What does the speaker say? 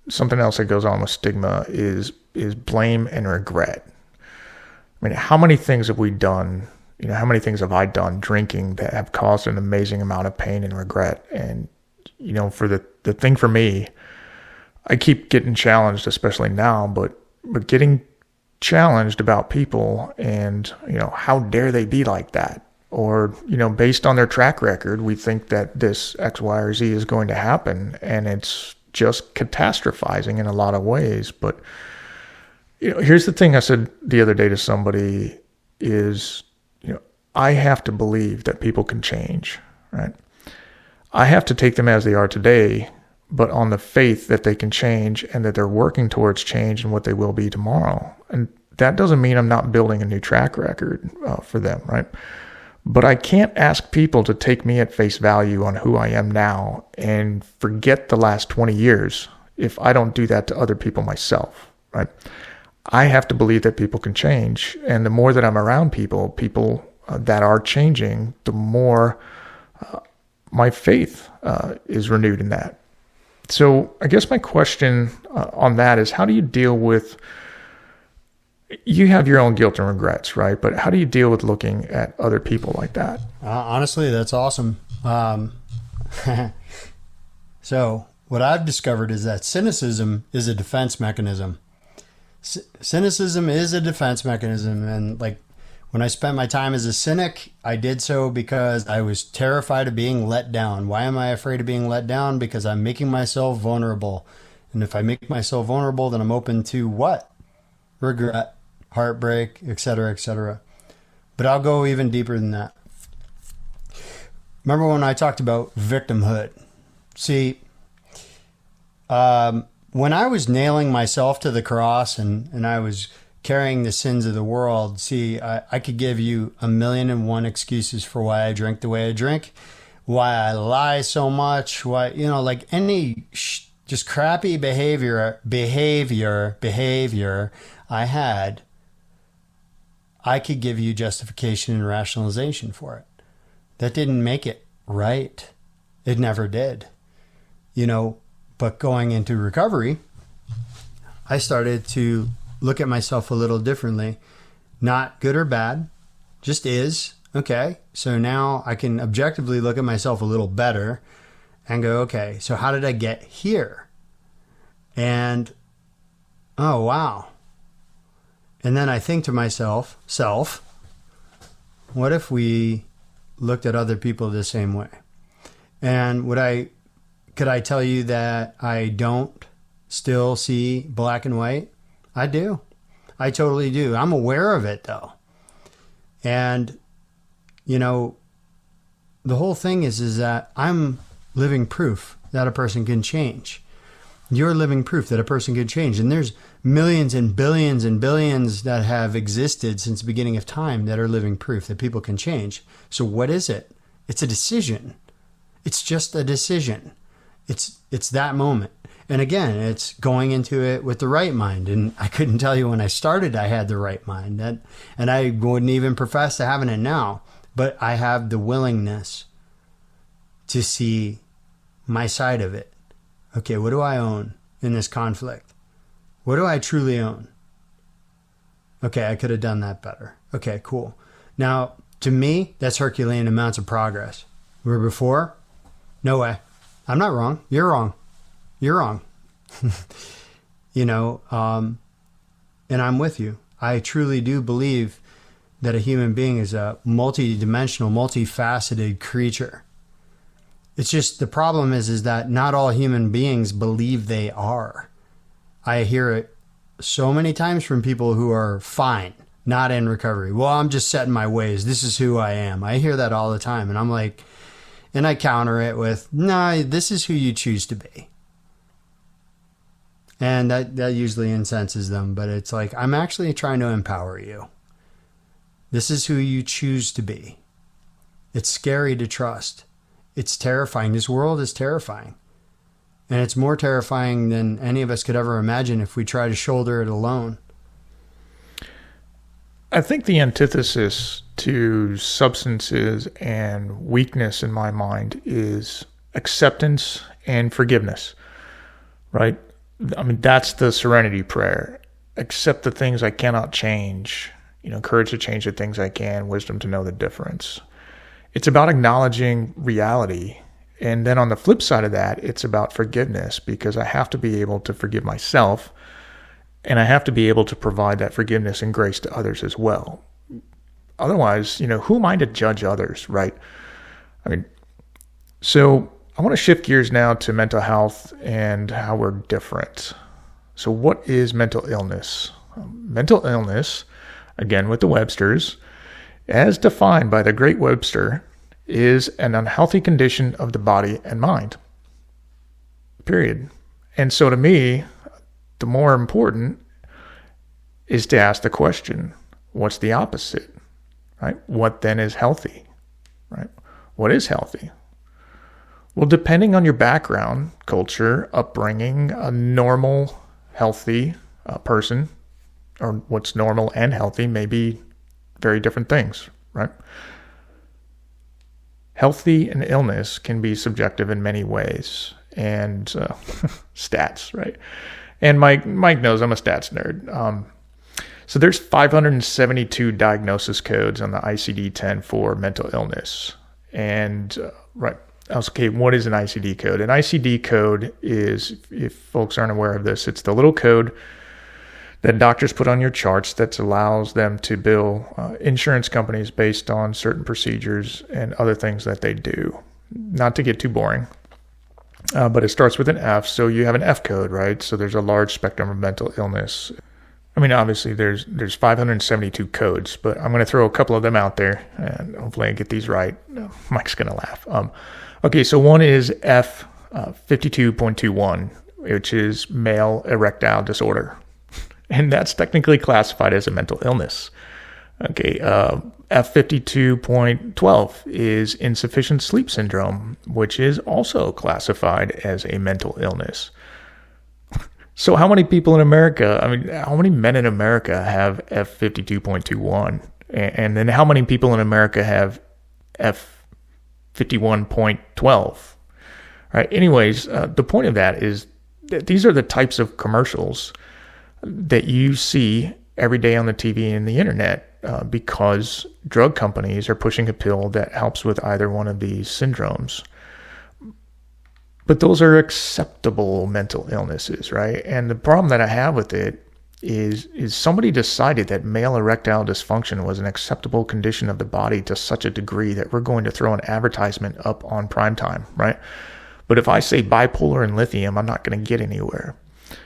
something else that goes on with stigma is blame and regret. I mean, how many things have we done? How many things have I done drinking that have caused an amazing amount of pain and regret? And, for the thing for me, I keep getting challenged, especially now, but getting challenged about people and, how dare they be like that? Or, based on their track record, we think that this X, Y, or Z is going to happen, and it's just catastrophizing in a lot of ways. But, here's the thing I said the other day to somebody is, I have to believe that people can change, right? I have to take them as they are today, but on the faith that they can change and that they're working towards change and what they will be tomorrow. And that doesn't mean I'm not building a new track record for them, right? But I can't ask people to take me at face value on who I am now and forget the last 20 years if I don't do that to other people myself, right? I have to believe that people can change. And the more that I'm around people that are changing, the more my faith is renewed in that. So I guess my question on that is, how do you deal with, you have your own guilt and regrets, right? But how do you deal with looking at other people like that? Honestly, that's awesome. So what I've discovered is that cynicism is a defense mechanism. Cynicism is a defense mechanism. And like when I spent my time as a cynic, I did so because I was terrified of being let down. Why am I afraid of being let down? Because I'm making myself vulnerable. And if I make myself vulnerable, then I'm open to what? Regret, heartbreak, etc., etc. But I'll go even deeper than that. Remember when I talked about victimhood? See, when I was nailing myself to the cross and I was carrying the sins of the world, see, I could give you 1,000,001 excuses for why I drink the way I drink, why I lie so much, why, like any just crappy behavior I had, I could give you justification and rationalization for it. That didn't make it right. It never did. But going into recovery, I started to look at myself a little differently. Not good or bad, just is. Okay, so now I can objectively look at myself a little better and go, okay, so how did I get here? And, oh, wow. And then I think to myself, what if we looked at other people the same way? And could I tell you that I don't still see black and white? I do. I totally do. I'm aware of it though. And, the whole thing is that I'm living proof that a person can change. You're living proof that a person can change. And there's millions and billions that have existed since the beginning of time that are living proof that people can change. So what is it? It's a decision. It's just a decision. It's that moment. And again, it's going into it with the right mind. And I couldn't tell you when I started I had the right mind. And I wouldn't even profess to having it now. But I have the willingness to see my side of it. Okay, what do I own in this conflict? What do I truly own? Okay, I could have done that better. Okay, cool. Now, to me, that's Herculean amounts of progress. Where before, no way. I'm not wrong. You're wrong. You're wrong. And I'm with you. I truly do believe that a human being is a multi-dimensional, multifaceted creature. It's just the problem is that not all human beings believe they are. I hear it so many times from people who are fine, not in recovery. Well, I'm just set in my ways. This is who I am. I hear that all the time. And I'm like, and I counter it with, no, this is who you choose to be. And that usually incenses them. But it's like, I'm actually trying to empower you. This is who you choose to be. It's scary to trust. It's terrifying. This world is terrifying. And it's more terrifying than any of us could ever imagine if we try to shoulder it alone. I think the antithesis to substances and weakness in my mind is acceptance and forgiveness, right? I mean, that's the serenity prayer. Accept the things I cannot change. Courage to change the things I can, wisdom to know the difference. It's about acknowledging reality. And then on the flip side of that, it's about forgiveness, because I have to be able to forgive myself, and I have to be able to provide that forgiveness and grace to others as well. Otherwise, who am I to judge others, right? I mean, so I want to shift gears now to mental health and how we're different. So what is mental illness? Mental illness, again with the Websters, as defined by the great Webster, is an unhealthy condition of the body and mind. Period. And so to me, the more important is to ask the question, what's the opposite? Right? What then is healthy? Right? What is healthy? Well, depending on your background, culture, upbringing, a normal, healthy person, or what's normal and healthy, may be very different things, right? Healthy and illness can be subjective in many ways, and stats, right? And Mike knows I'm a stats nerd. So there's 572 diagnosis codes on the ICD-10 for mental illness. And right, okay, what is an ICD code? An ICD code is, if folks aren't aware of this, it's the little code that doctors put on your charts that allows them to bill insurance companies based on certain procedures and other things that they do. Not to get too boring, but it starts with an F, so you have an F code, right? So there's a large spectrum of mental illness. I mean, obviously there's 572 codes, but I'm going to throw a couple of them out there, and hopefully I get these right. Mike's going to laugh. Okay, so one is F 52.21, which is male erectile disorder. And that's technically classified as a mental illness. Okay, F52.12 is insufficient sleep syndrome, which is also classified as a mental illness. So how many people in America, how many men in America have F52.21? And then how many people in America have F51.12? Right. Anyways, the point of that is that these are the types of commercials that you see every day on the TV and the internet, because drug companies are pushing a pill that helps with either one of these syndromes. But those are acceptable mental illnesses, right? And the problem that I have with it is somebody decided that male erectile dysfunction was an acceptable condition of the body to such a degree that we're going to throw an advertisement up on primetime, right? But if I say bipolar and lithium, I'm not going to get anywhere,